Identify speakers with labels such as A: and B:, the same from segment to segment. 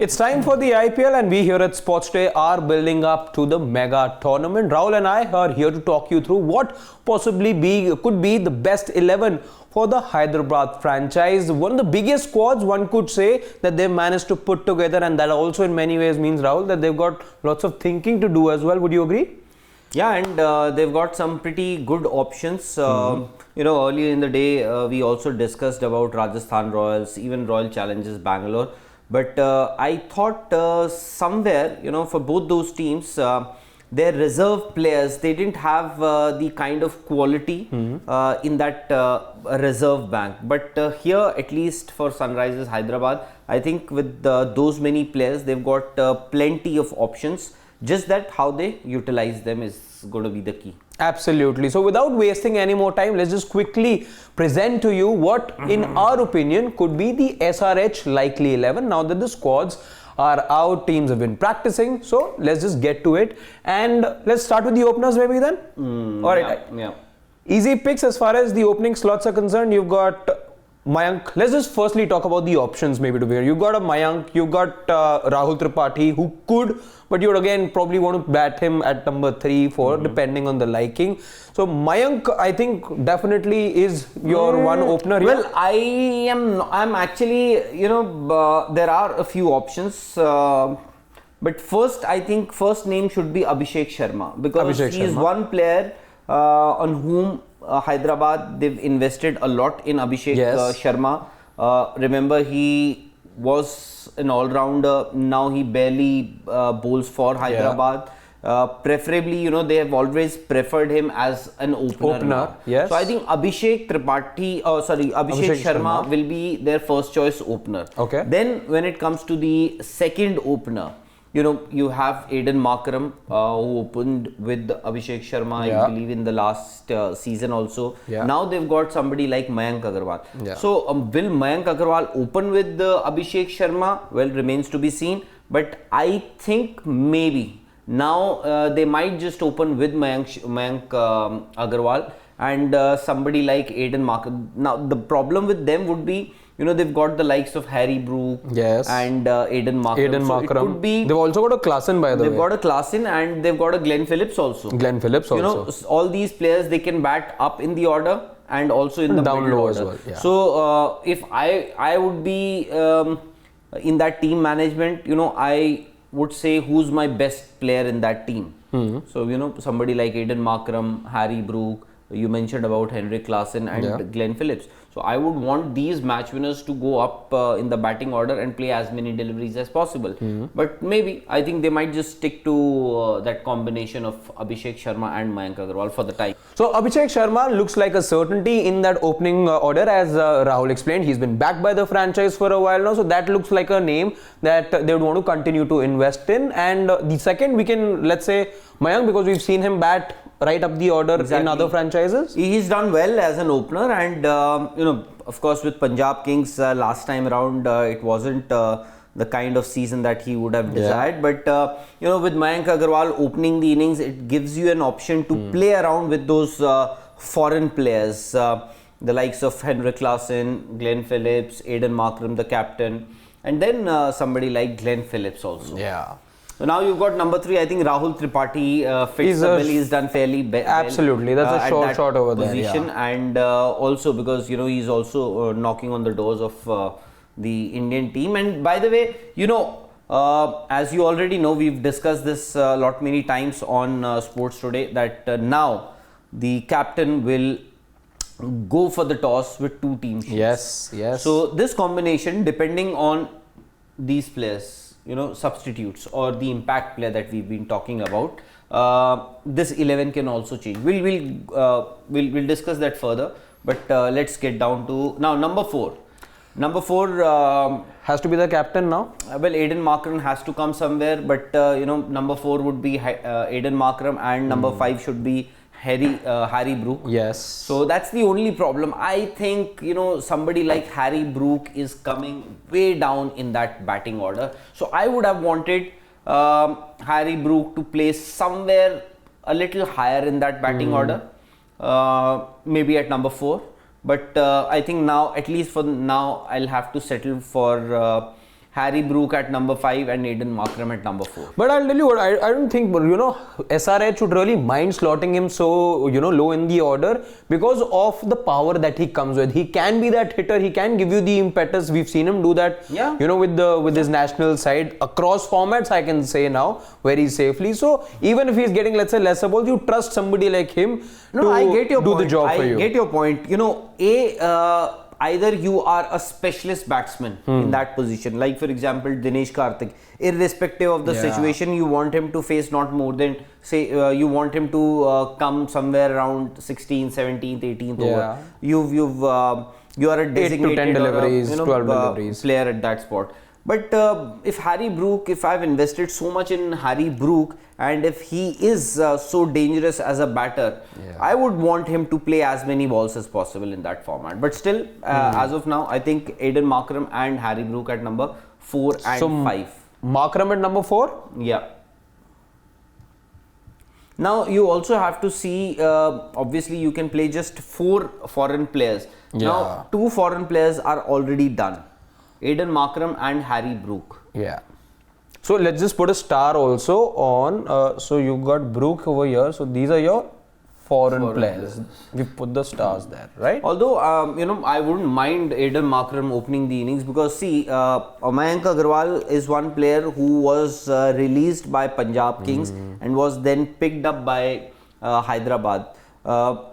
A: It's time for the IPL and we here at Sports Day are building up to the mega tournament. Rahul and I are here to talk you through what could be the best 11 for the Hyderabad franchise. One of the biggest squads, one could say, that they've managed to put together, and that also in many ways means, Rahul, that they've got lots of thinking to do as well. Would you agree?
B: Yeah, and they've got some pretty good options. Earlier in the day, we also discussed about Rajasthan Royals, even Royal Challengers Bangalore. But I thought somewhere, for both those teams, their reserve players, they didn't have the kind of quality in that reserve bank. But here, at least for Sunrisers Hyderabad, I think with those many players, they've got plenty of options. Just that how they utilize them is going to be the key.
A: Absolutely. So without wasting any more time, let's just quickly present to you what, in our opinion, could be the SRH likely 11. Now that the squads are out, teams have been practicing. So let's just get to it. And let's start with the openers maybe then. All right.
B: Yeah.
A: Easy picks as far as the opening slots are concerned. You've got Mayank. Let's just firstly talk about the options maybe to be here. You've got a Mayank, you've got Rahul Tripathi, who could, but you would again probably want to bat him at number 3, 4, depending on the liking. So Mayank, I think definitely is your one opener here.
B: Well, I'm actually, there are a few options. But first, I think first name should be Abhishek Sharma, because he is one player on whom Hyderabad, they've invested a lot in Abhishek Sharma. Remember, he was an all-rounder. Now he barely bowls for Hyderabad. Preferably, they have always preferred him as an opener.
A: Yes.
B: So I think Abhishek Sharma will be their first choice opener.
A: Okay.
B: Then when it comes to the second opener, you have Aiden Markram, who opened with Abhishek Sharma, I believe, in the last season also. Now they've got somebody like Mayank Agarwal. So will Mayank Agarwal open with Abhishek Sharma? Well, remains to be seen. But I think maybe now they might just open with Mayank Agarwal and somebody like Aiden Markram. Now the problem with them would be, they've got the likes of Harry Brook and Aiden Markram. So it could be,
A: they've also got a Klassen, by the way.
B: They've got a Klassen and they've got a Glenn Phillips also. All these players, they can bat up in the order and also in the
A: down
B: middle
A: low
B: order.
A: as well. Yeah.
B: So if I would be in that team management, I would say who's my best player in that team. So, somebody like Aiden Markram, Harry Brook, you mentioned about Henry Klassen and Glenn Phillips. So I would want these match winners to go up in the batting order and play as many deliveries as possible. But maybe I think they might just stick to that combination of Abhishek Sharma and Mayank Agarwal for the time.
A: So Abhishek Sharma looks like a certainty in that opening order, as Rahul explained. He's been backed by the franchise for a while now, so that looks like a name that they would want to continue to invest in. And the second, we can, let's say, Mayank, because we've seen him bat right up the order in other franchises.
B: He's done well as an opener, and of course with Punjab Kings last time around, it wasn't the kind of season that he would have desired. But with Mayank Agarwal opening the innings, it gives you an option to play around with those foreign players, the likes of Henrik Klassen, Glenn Phillips, Aiden Markram, the captain, and then somebody like Glenn Phillips also. So now you've got number 3. I think Rahul Tripathi fits the bill. He's done fairly well.
A: Absolutely, that's a short over
B: position.
A: there.
B: And also because he's also knocking on the doors of the Indian team. And by the way, as you already know, we've discussed this many times on Sports Today, that now the captain will go for the toss with 2 team sheets.
A: Yes.
B: So this combination, depending on these players, substitutes or the impact player that we've been talking about, this 11 can also change. We'll discuss that further, but let's get down to now number 4. Number 4
A: has to be the captain now.
B: Well, Aiden Markram has to come somewhere, but number 4 would be Aiden Markram, and number 5 should be Harry Brook.
A: Yes.
B: So that's the only problem. I think somebody like Harry Brook is coming way down in that batting order. So I would have wanted Harry Brook to play somewhere a little higher in that batting order, maybe at number 4. But I think now, at least for now, I'll have to settle for Harry Brook at number 5 and Aiden Markram at number 4.
A: But I'll tell you what, I don't think, SRH would really mind slotting him so, low in the order because of the power that he comes with. He can be that hitter, he can give you the impetus. We've seen him do that, with his national side across formats, I can say now, very safely. So even if he's getting, let's say, lesser balls, you trust somebody like him
B: I get your
A: do
B: point.
A: the job for you.
B: I get your point. Either you are a specialist batsman in that position, like for example Dinesh Karthik, irrespective of the situation, you want him to face not more than, say, you want him to come somewhere around 16th, 17th, 18th over. You are a designated
A: 8 to 10 deliveries, 12 deliveries
B: player at that spot. But if I've invested so much in Harry Brook, and if he is so dangerous as a batter, I would want him to play as many balls as possible in that format. But still, as of now, I think Aiden Markram and Harry Brook at number 4 and 5.
A: Markram at number 4?
B: Yeah. Now, you also have to see, obviously, you can play just 4 foreign players. Now, 2 foreign players are already done. Aiden Markram and Harry Brook.
A: Yeah. So let's just put a star also on. So you got Brook over here. So these are your foreign players. We put the stars there, right?
B: Although, I wouldn't mind Aiden Markram opening the innings because see, Mayank Agarwal is one player who was released by Punjab Kings and was then picked up by Hyderabad. Mayank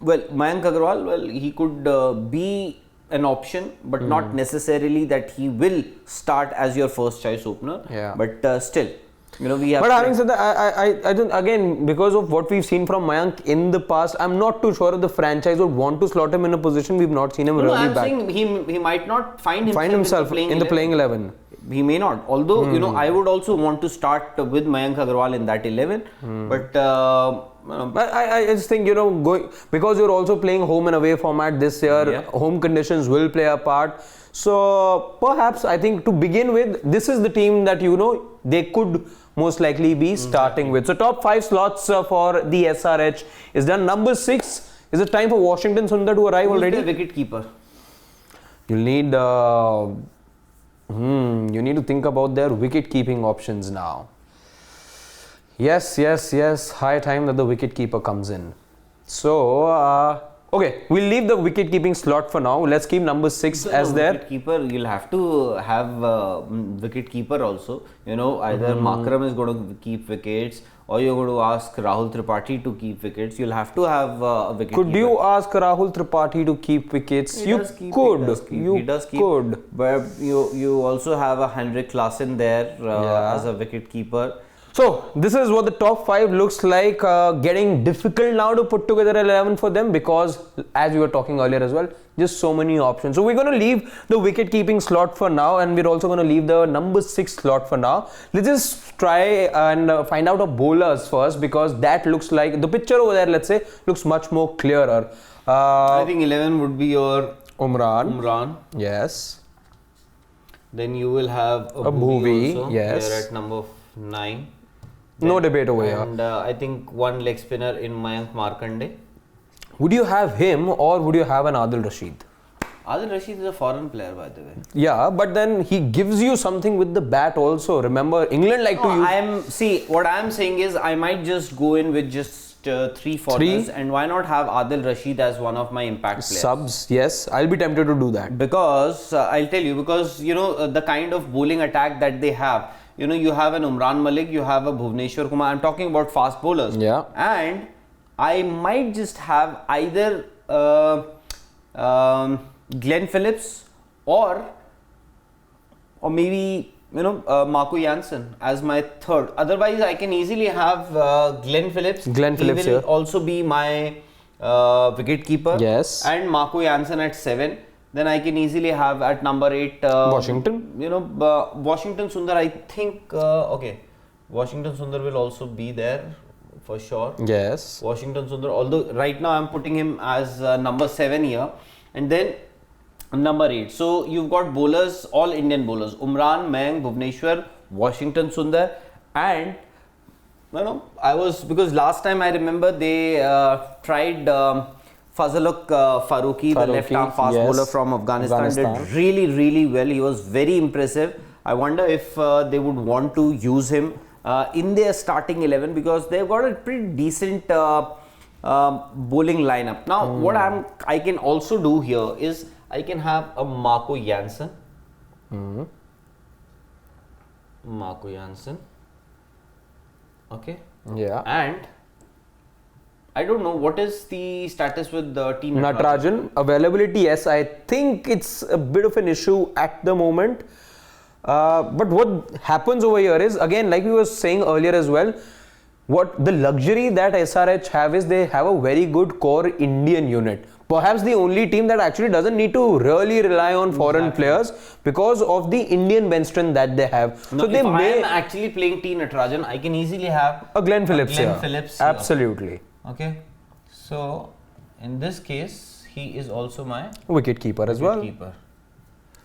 B: Agarwal, he could be an option, but not necessarily that he will start as your first choice opener.
A: Yeah.
B: But still, we have.
A: But having said that, I don't, again, because of what we've seen from Mayank in the past, I'm not too sure if the franchise would want to slot him in a position we've not seen him really
B: I'm
A: back.
B: saying he might not find himself
A: in the playing 11.
B: He may not. Although, I would also want to start with Mayank Agarwal in that 11. But
A: I just think, going, because you're also playing home and away format this year, home conditions will play a part. So perhaps I think to begin with, this is the team that they could most likely be starting with. So top 5 slots for the SRH is done. Number 6, is it time for Washington Sundar to arrive already?
B: Who's the wicket keeper?
A: You'll need you need to think about their wicket keeping options now. Yes. High time that the wicket keeper comes in. So, okay, we'll leave the wicket keeping slot for now. Let's keep number 6 as there.
B: Wicket keeper, you'll have to have wicket keeper also. Either Markram is going to keep wickets, or you're going to ask Rahul Tripathi to keep wickets. You'll have to have a wicket
A: Could
B: keeper.
A: you ask Rahul Tripathi to keep wickets?
B: He does keep. But you also have a Henrik Klassen there as a wicket keeper.
A: So this is what the top 5 looks like, getting difficult now to put together 11 for them because, as we were talking earlier as well, just so many options. So we're going to leave the wicket keeping slot for now, and we're also going to leave the number 6 slot for now. Let's just try and find out our bowlers first, because that looks like the picture over there, let's say, looks much more clearer.
B: I think 11 would be your
A: Umran. Yes.
B: Then you will have a
A: Bhuvi
B: also.
A: Yes.
B: They're at number 9.
A: No debate over here.
B: And I think one leg spinner in Mayank Markande.
A: Would you have him or would you have an Adil Rashid?
B: Adil Rashid is a foreign player, by the way.
A: Yeah, but then he gives you something with the bat also. Remember, England like to use...
B: what I am saying is I might just go in with just 3 foreigners, and why not have Adil Rashid as one of my impact players?
A: Subs, yes. I'll be tempted to do that.
B: Because, I'll tell you, because, the kind of bowling attack that they have, you have an Umran Malik, you have a Bhuvneshwar Kumar. I'm talking about fast bowlers.
A: Yeah.
B: And I might just have either Glenn Phillips or maybe Marco Jansen as my third. Otherwise, I can easily have Glenn Phillips.
A: He will
B: also be my wicket keeper.
A: Yes.
B: And Marco Jansen at 7. Then I can easily have at number 8
A: Washington.
B: Washington Sundar. I think Washington Sundar will also be there for sure.
A: Yes.
B: Washington Sundar. Although right now I'm putting him as number 7 here, and then number 8. So you've got bowlers, all Indian bowlers: Umran, Mayank, Bhuvneshwar, Washington Sundar, and because last time I remember they tried Fazaluk Farooqi, the left-arm fast bowler from Afghanistan, did really well. He was very impressive. I wonder if they would want to use him in their starting 11 because they've got a pretty decent bowling lineup. Now, what I can also do here is I can have a Marco Jansen. Marco Jansen. Okay.
A: Yeah.
B: And I don't know what is the status with the team.
A: Natarajan availability, yes, I think it's a bit of an issue at the moment. But what happens over here is, again, like we were saying earlier as well, what the luxury that SRH have is they have a very good core Indian unit. Perhaps the only team that actually doesn't need to really rely on foreign players because of the Indian bench strength that they have.
B: No, so they I am actually playing T Natarajan, I can easily have
A: a Glenn Phillips here.
B: Phillips
A: Absolutely.
B: Okay, so in this case, he is also my
A: wicket keeper as well.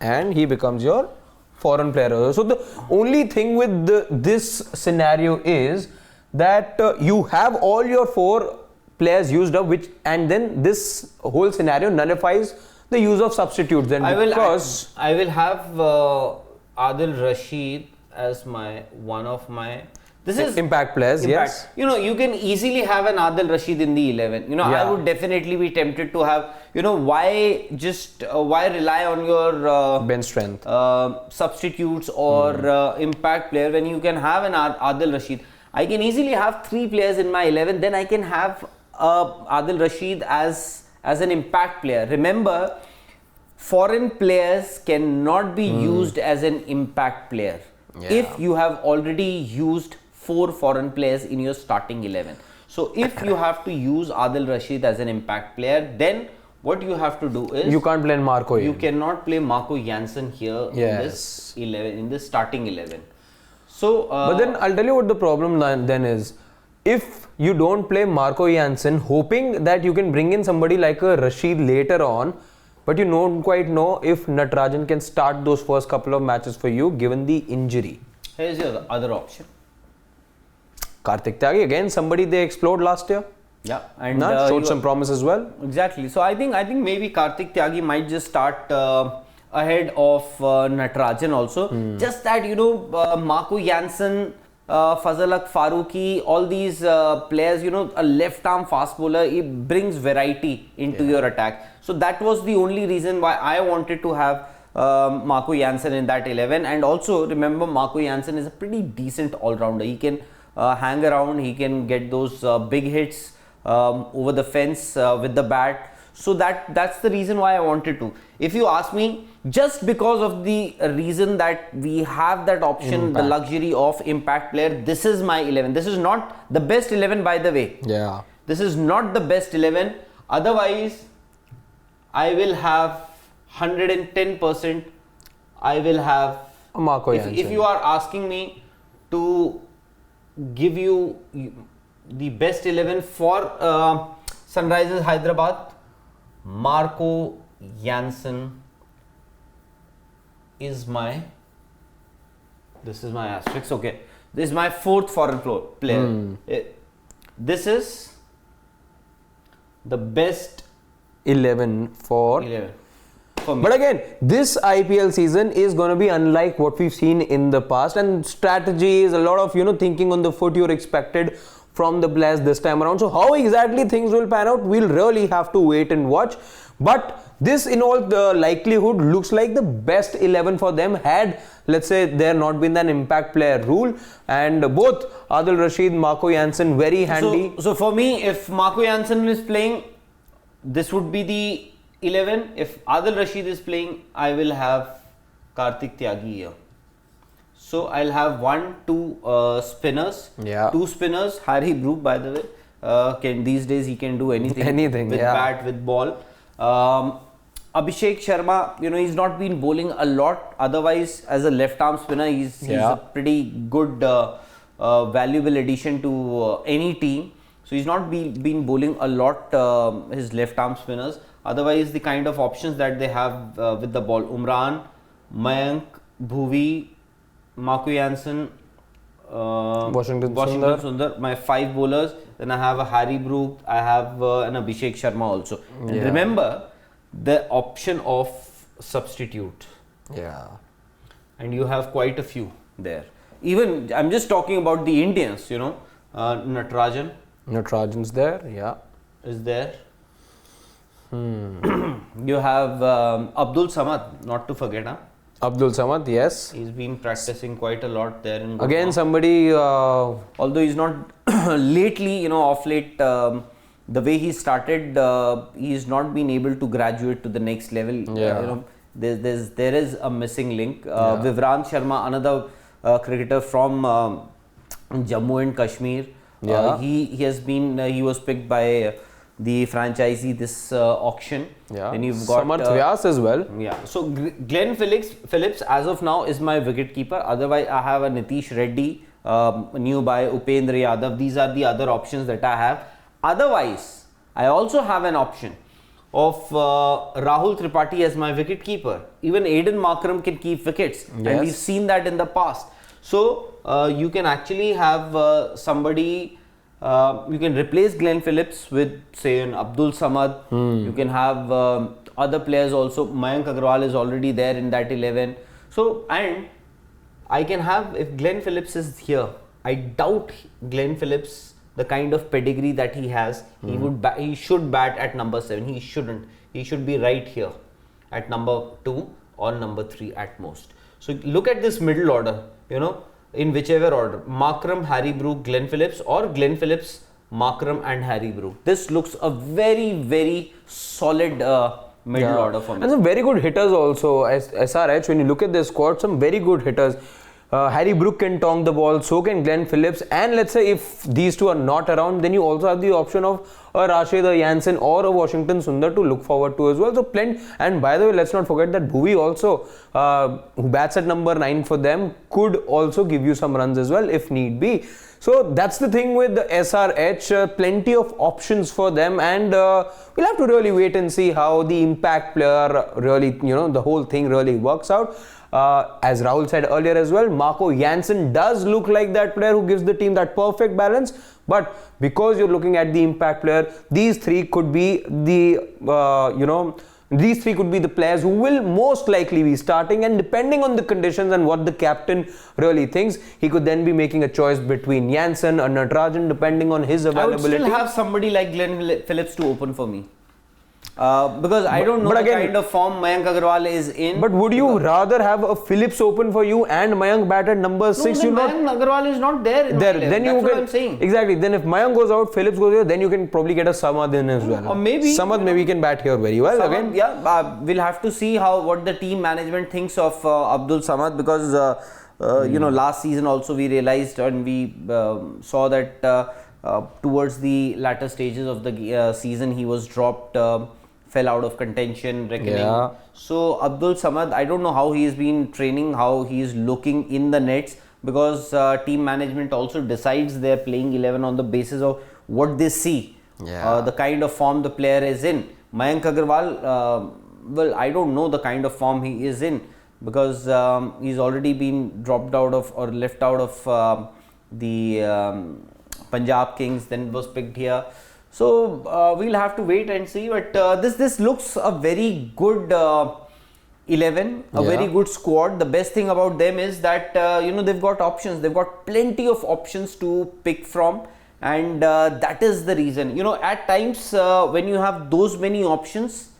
A: And he becomes your foreign player. So the only thing with this scenario is that you have all your 4 players used up, and then this whole scenario nullifies the use of substitutes. Then
B: I will have Adil Rashid as one of my. This is
A: impact players. Yes,
B: you know, you can easily have an Adil Rashid in the 11. You know, I would definitely be tempted to have. You know, why rely on your
A: bench strength
B: substitutes or impact player when you can have an Adil Rashid? I can easily have 3 players in my 11. Then I can have Adil Rashid as an impact player. Remember, foreign players cannot be used as an impact player if you have already used 4 foreign players in your starting 11. So if you have to use Adil Rashid as an impact player, then what you have to do is
A: you can't play Marco.
B: You cannot play Marco Jansen here in this 11, in this starting 11. So,
A: but then I'll tell you what the problem then is. If you don't play Marco Jansen, hoping that you can bring in somebody like a Rashid later on, but you don't quite know if Natarajan can start those first couple of matches for you given the injury.
B: Here's your other option.
A: Kartik Tyagi, again somebody they explored last year.
B: Yeah, and
A: showed some promise as well.
B: Exactly. So I think maybe Kartik Tyagi might just start ahead of Natarajan also. Just that, you know, Marco Jansen, Fazaluk Farooqi, all these players, you know, a left arm fast bowler, it brings variety into your attack. So that was the only reason why I wanted to have Marco Jansen in that 11. And also remember, Marco Jansen is a pretty decent all-rounder. He can hang around, he can get those big hits over the fence with the bat. So that's the reason why I wanted to. If you ask me, just because of the reason that we have that option, the luxury of impact player, this is my 11. This is not the best 11, by the way.
A: Yeah.
B: This is not the best 11. Otherwise, I will have 110%. I will have
A: Marco
B: Jansen. If you are asking me to give you the best 11 for Sunrisers Hyderabad, Marco Jansen is this is my asterisk. Okay, this is my 4th foreign player. This is the best
A: 11 for
B: me.
A: But again, this IPL season is going to be unlike what we've seen in the past, and strategies, a lot of, you know, thinking on the foot you're expected from the players this time around. So how exactly things will pan out, we'll really have to wait and watch. But this, in all the likelihood, looks like the best 11 for them had, let's say, there not been an impact player rule. And both Adil Rashid, Marco Jansen, very handy.
B: So for me, if Marco Jansen is playing, this would be the 11. If Adil Rashid is playing, I will have Kartik Tyagi here. So I'll have 2 spinners.
A: Yeah.
B: 2 spinners. Harry Brook, by the way, these days he can do anything with bat, with ball. Abhishek Sharma, you know, he's not been bowling a lot. Otherwise, as a left arm spinner, he's a pretty good, valuable addition to any team. So he's not been bowling a lot, his left arm spinners. Otherwise, the kind of options that they have with the ball: Umran, Mayank, Bhuvi, Marco Jansen,
A: Washington
B: Sundar. My 5 bowlers. Then I have a Harry Brook. I have an Abhishek Sharma also. And remember the option of substitute.
A: Yeah.
B: And you have quite a few there. Even I'm just talking about the Indians. Natarajan.
A: Natarajan's there. Yeah.
B: Is there. You have Abdul Samad, not to forget.
A: Abdul Samad, yes.
B: He's been practicing quite a lot there.
A: Again, somebody.
B: Although he's not lately, off late, the way he started, he's not been able to graduate to the next level.
A: Yeah.
B: There is a missing link. Vivrant Sharma, another cricketer from Jammu and Kashmir.
A: Yeah.
B: He was picked by the franchisee this auction.
A: Yeah.
B: Then you've got
A: Samarth Vyas as well.
B: Yeah. So Glenn Phillips as of now is my wicket keeper. Otherwise, I have a Nitish Reddy, new by Upendra Yadav. These are the other options that I have. Otherwise, I also have an option of Rahul Tripathi as my wicket keeper. Even Aiden Markram can keep wickets, and we've seen that in the past. So you can actually have somebody. You can replace Glenn Phillips with, say, an Abdul Samad. You can have other players also. Mayank Agarwal is already there in that 11. So, and I can have, if Glenn Phillips is here, I doubt Glenn Phillips, the kind of pedigree that he has, he should bat at number 7. He shouldn't. He should be right here at number 2 or number 3 at most. So look at this middle order, in whichever order, Markram, Harry Brook, Glenn Phillips, or Glenn Phillips, Markram and Harry Brook. This looks a very, very solid middle order for me.
A: And some very good hitters also. SRH, when you look at this squad, some very good hitters. Harry Brook can tong the ball, so can Glenn Phillips. And let's say if these two are not around, then you also have the option of a Rashid, a Jansen, or a Washington Sundar to look forward to as well. So plenty. And by the way, let's not forget that Bhuvi also, who bats at number 9 for them, could also give you some runs as well if need be. So that's the thing with the SRH, plenty of options for them, and we'll have to really wait and see how the impact player really, the whole thing really works out. As Rahul said earlier as well, Marco Jansen does look like that player who gives the team that perfect balance, but because you're looking at the impact player, these three could be the, these three could be the players who will most likely be starting, and depending on the conditions and what the captain really thinks, he could then be making a choice between Jansen or Natarajan depending on his availability.
B: I would still have somebody like Glenn Phillips to open for me. Because I don't know the kind of form Mayank Agarwal is in.
A: But would you rather have a Phillips open for you and Mayank bat at number 6?
B: No, Mayank Agarwal is not there.
A: Then
B: that's what I'm saying.
A: Exactly. Then if Mayank goes out, Phillips goes here, then you can probably get a Samad in as well.
B: Or maybe
A: Samad maybe can bat here very well.
B: Samad, again, we'll have to see what the team management thinks of Abdul Samad, because last season also we realized and we saw that towards the latter stages of the season he was dropped. Fell out of contention, reckoning.
A: Yeah.
B: So Abdul Samad, I don't know how he has been training, how he is looking in the nets, because team management also decides their playing 11 on the basis of what they see, the kind of form the player is in. Mayank Agarwal, well, I don't know the kind of form he is in, because he's already been dropped out of or left out of the Punjab Kings, then was picked here. So we'll have to wait and see, but this looks a very good 11, a very good squad. The best thing about them is that they've got options. They've got plenty of options to pick from, and that is the reason. At times when you have those many options,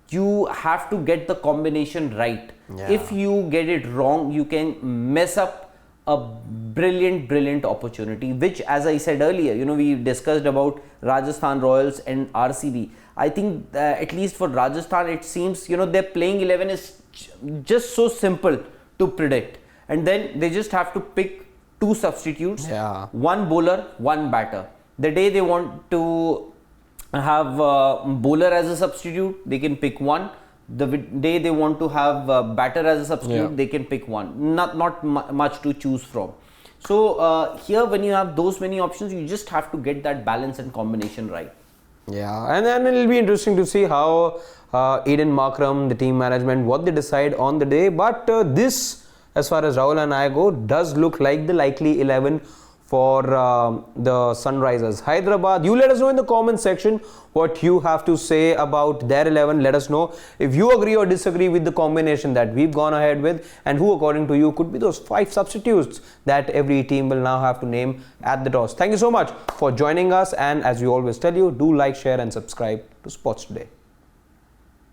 B: you have to get the combination right. If you get it wrong, you can mess up a brilliant opportunity, which, as I said earlier, we discussed about Rajasthan Royals and RCB. I think at least for Rajasthan, it seems their playing 11 is just so simple to predict, and then they just have to pick 2 substitutes, one bowler, one batter. The day they want to have bowler as a substitute, they can pick one. The day they want to have batter as a substitute, they can pick one. Not much to choose from. So here, when you have those many options, you just have to get that balance and combination right.
A: Yeah, and then it'll be interesting to see how Aiden Markram, the team management, what they decide on the day. But this as far as Rahul and I go, does look like the likely 11 for the Sunrisers Hyderabad. You let us know in the comment section what you have to say about their 11. Let us know if you agree or disagree with the combination that we've gone ahead with, and who according to you could be those 5 substitutes that every team will now have to name at the toss. Thank you so much for joining us, and as we always tell you, do like, share and subscribe to Sports Today.